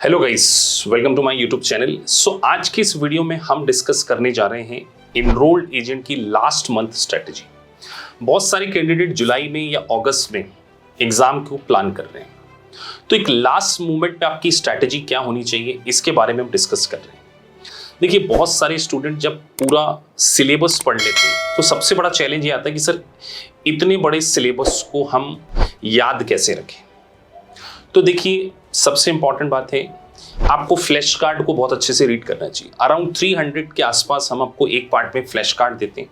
Hello guys, welcome to my YouTube channel. आज की इस वीडियो में हम डिस्कस करने जा रहे हैं इनरोल्ड एजेंट की लास्ट मंथ स्ट्रेटजी। बहुत सारे कैंडिडेट जुलाई में या अगस्त में एग्जाम को प्लान कर रहे हैं, तो एक लास्ट मोमेंट पे आपकी स्ट्रेटजी क्या होनी चाहिए इसके बारे में हम डिस्कस कर रहे हैं। देखिए, बहुत सारे स्टूडेंट जब पूरा सिलेबस पढ़ लेते हैं तो सबसे बड़ा चैलेंज ये आता है कि सर इतने बड़े सिलेबस को हम याद कैसे रखें। तो देखिए, सबसे इंपॉर्टेंट बात है, आपको फ्लैश कार्ड को बहुत अच्छे से रीड करना चाहिए। अराउंड 300 के आसपास हम आपको एक पार्ट में फ्लैश कार्ड देते हैं।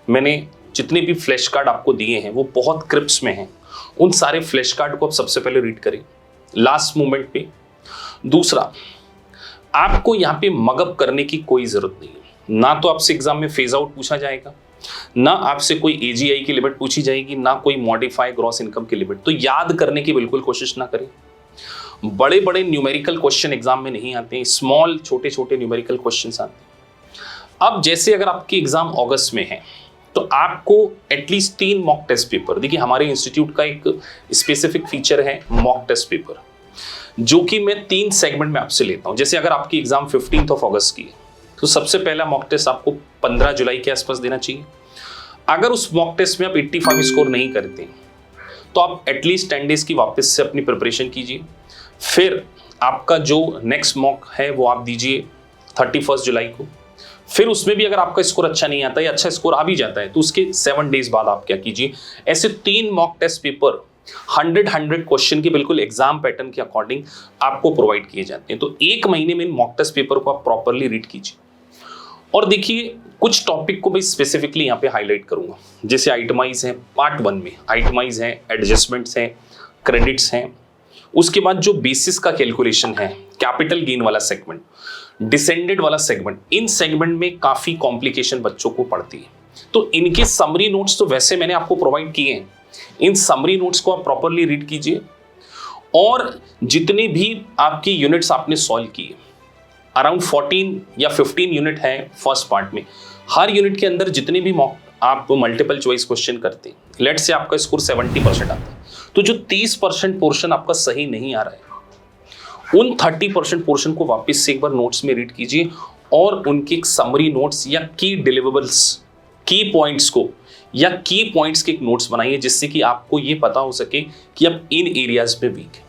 मैंने जितने भी फ्लैश कार्ड आपको दिए हैं वो बहुत क्रिप्स में हैं। उन सारे फ्लैश कार्ड को आप सबसे पहले रीड करें लास्ट मोमेंट पे। दूसरा, आपको यहाँ पे मगअप करने की कोई जरूरत नहीं है। ना तो आपसे एग्जाम में फेज आउट पूछा जाएगा, ना आपसे कोई एजीआई की लिमिट पूछी जाएगी, ना कोई मॉडिफाई ग्रॉस इनकम की लिमिट। तो याद करने की बिल्कुल कोशिश ना करें। बड़े बड़े न्यूमेरिकल क्वेश्चन एग्जाम में नहीं आते हैं, स्मॉल छोटे छोटे न्यूमेरिकल क्वेश्चंस आते हैं। अब जैसे अगर आपकी एग्जाम अगस्त में है तो आपको एटलीस्ट 3 मॉक टेस्ट पेपर, देखिए हमारे इंस्टीट्यूट का एक स्पेसिफिक फीचर है मॉक टेस्ट पेपर, जो कि मैं 3 सेगमेंट में आपसे लेता हूं। जैसे अगर आपकी एग्जाम 15 अगस्त की है तो सबसे पहला मॉक टेस्ट आपको 15 जुलाई के आसपास देना चाहिए। अगर उस मॉक टेस्ट में आप 85 स्कोर नहीं करते तो आप एटलीस्ट 10 डेज की वापस से अपनी प्रिपरेशन कीजिए। फिर आपका जो नेक्स्ट मॉक है वो आप दीजिए 31 जुलाई को। फिर उसमें भी अगर आपका स्कोर अच्छा नहीं आता या अच्छा स्कोर आ भी जाता है तो उसके 7 डेज बाद आप क्या कीजिए, ऐसे 3 मॉक टेस्ट पेपर 100 क्वेश्चन के बिल्कुल एग्जाम पैटर्न के अकॉर्डिंग आपको प्रोवाइड किए जाते हैं। तो एक महीने में इन मॉक टेस्ट पेपर को आप प्रॉपरली रीड कीजिए। और देखिए, कुछ टॉपिक को मैं स्पेसिफिकली यहाँ पे हाईलाइट करूंगा। जैसे आइटमाइज है पार्ट 1 में, आइटमाइज है, एडजस्टमेंट्स हैं, क्रेडिट्स हैं। उसके बाद जो बेसिस का कैलकुलेशन है, कैपिटल गेन वाला सेगमेंट, डिसेंडेड वाला सेगमेंट, इन सेगमेंट में काफी कॉम्प्लिकेशन बच्चों को पड़ती है। तो इनके समरी नोट्स तो वैसे मैंने आपको प्रोवाइड किए हैं। इन समरी नोट्स को आप प्रॉपरली रीड कीजिए। और जितने भी आपकी यूनिट्स आपने सॉल्व किए, अराउंड 14 या 15 यूनिट है फर्स्ट पार्ट में, हर यूनिट के अंदर जितने भी आप मल्टीपल चॉइस क्वेश्चन करते हैं, लेट्स से आपका स्कोर 70% आता है, तो जो 30% पोर्शन आपका सही नहीं आ रहा है, उन 30% पोर्शन को वापस से एक बार नोट्स में रीड कीजिए और उनके एक समरी नोट्स या की डिलीवरेबल्स, की पॉइंट्स को या की पॉइंट्स के एक नोट्स बनाइए, जिससे कि आपको ये पता हो सके कि आप इन एरियाज में वीक है।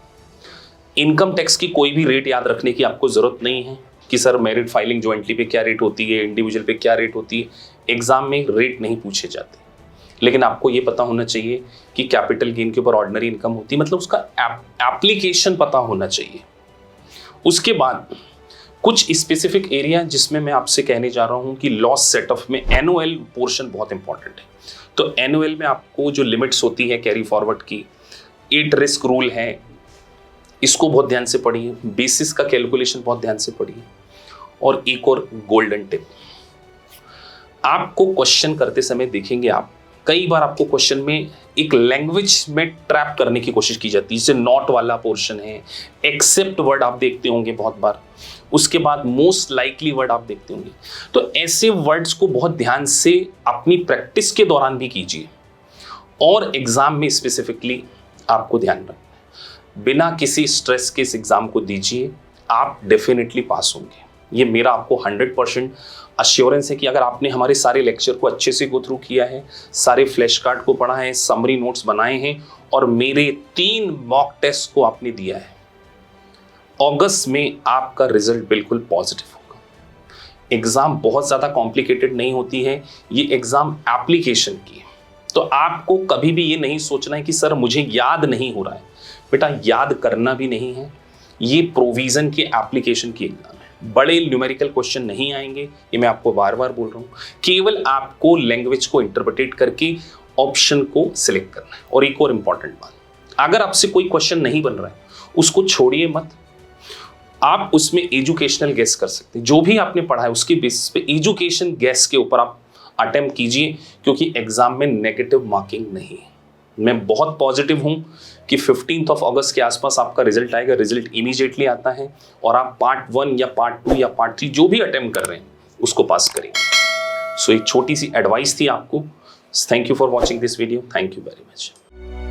इनकम टैक्स की कोई भी रेट याद रखने की आपको जरूरत नहीं है कि सर मेरिट फाइलिंग ज्वाइंटली पे क्या रेट होती है, इंडिविजुअल पे क्या रेट होती है। एग्जाम में रेट नहीं पूछे जाते, लेकिन आपको ये पता होना चाहिए कि कैपिटल गेन के ऊपर ऑर्डिनरी इनकम होती है, मतलब उसका एप्लीकेशन पता होना चाहिए। उसके बाद कुछ स्पेसिफिक एरिया जिसमें मैं आपसे कहने जा रहा हूं कि लॉस सेटअप में एनुअल पोर्शन बहुत इंपॉर्टेंट है। तो एनुअल में आपको जो लिमिट्स होती है कैरी फॉरवर्ड की, 8 रिस्क रूल है, इसको बहुत ध्यान से पढ़िए। बेसिस का कैलकुलेशन बहुत ध्यान से पढ़िए। और एक और गोल्डन टिप, आपको क्वेश्चन करते समय देखेंगे आप, कई बार आपको क्वेश्चन में एक लैंग्वेज में ट्रैप करने की कोशिश की जाती है, जैसे नॉट वाला पोर्शन है, एक्सेप्ट वर्ड आप देखते होंगे बहुत बार, उसके बाद मोस्ट लाइकली वर्ड आप देखते होंगे। तो ऐसे वर्ड्स को बहुत ध्यान से अपनी प्रैक्टिस के दौरान भी कीजिए और एग्जाम में स्पेसिफिकली आपको ध्यान रखना है। बिना किसी स्ट्रेस के इस एग्जाम को दीजिए, आप डेफिनेटली पास होंगे। ये मेरा आपको 100% अश्योरेंस है कि अगर आपने हमारे सारे लेक्चर को अच्छे से गो थ्रू किया है, सारे फ्लैश कार्ड को पढ़ा है, समरी नोट्स बनाए हैं और मेरे 3 मॉक टेस्ट को आपने दिया है, अगस्त में आपका रिजल्ट बिल्कुल पॉजिटिव होगा। एग्जाम बहुत ज्यादा कॉम्प्लिकेटेड नहीं होती है, ये एग्जाम एप्लीकेशन की है। तो आपको कभी भी ये नहीं सोचना है कि सर मुझे याद नहीं हो रहा है। बेटा, याद करना भी नहीं है, ये प्रोविजन के एप्लीकेशन की एग्जाम है। बड़े न्यूमेरिकल क्वेश्चन नहीं आएंगे, ये मैं आपको बार बार बोल रहा हूँ। केवल आपको लैंग्वेज को इंटरप्रेट करके ऑप्शन को सिलेक्ट करना है। और एक और इंपॉर्टेंट बात, अगर आपसे कोई क्वेश्चन नहीं बन रहा है उसको छोड़िए मत, आप उसमें एजुकेशनल गेस कर सकते हैं। जो भी आपने पढ़ा है उसके बेसिस पे एजुकेशन गेस के ऊपर आप अटेम्प्ट कीजिए, क्योंकि एग्जाम में नेगेटिव मार्किंग नहीं है। मैं बहुत पॉजिटिव हूं कि 15 अगस्त के आसपास आपका रिजल्ट आएगा। रिजल्ट इमीडिएटली आता है और आप पार्ट 1 या पार्ट 2 या पार्ट 3 जो भी अटेम्प्ट कर रहे हैं उसको पास करेंगे। सो एक छोटी सी एडवाइस थी आपको। Thank you for watching this video. Thank you very much.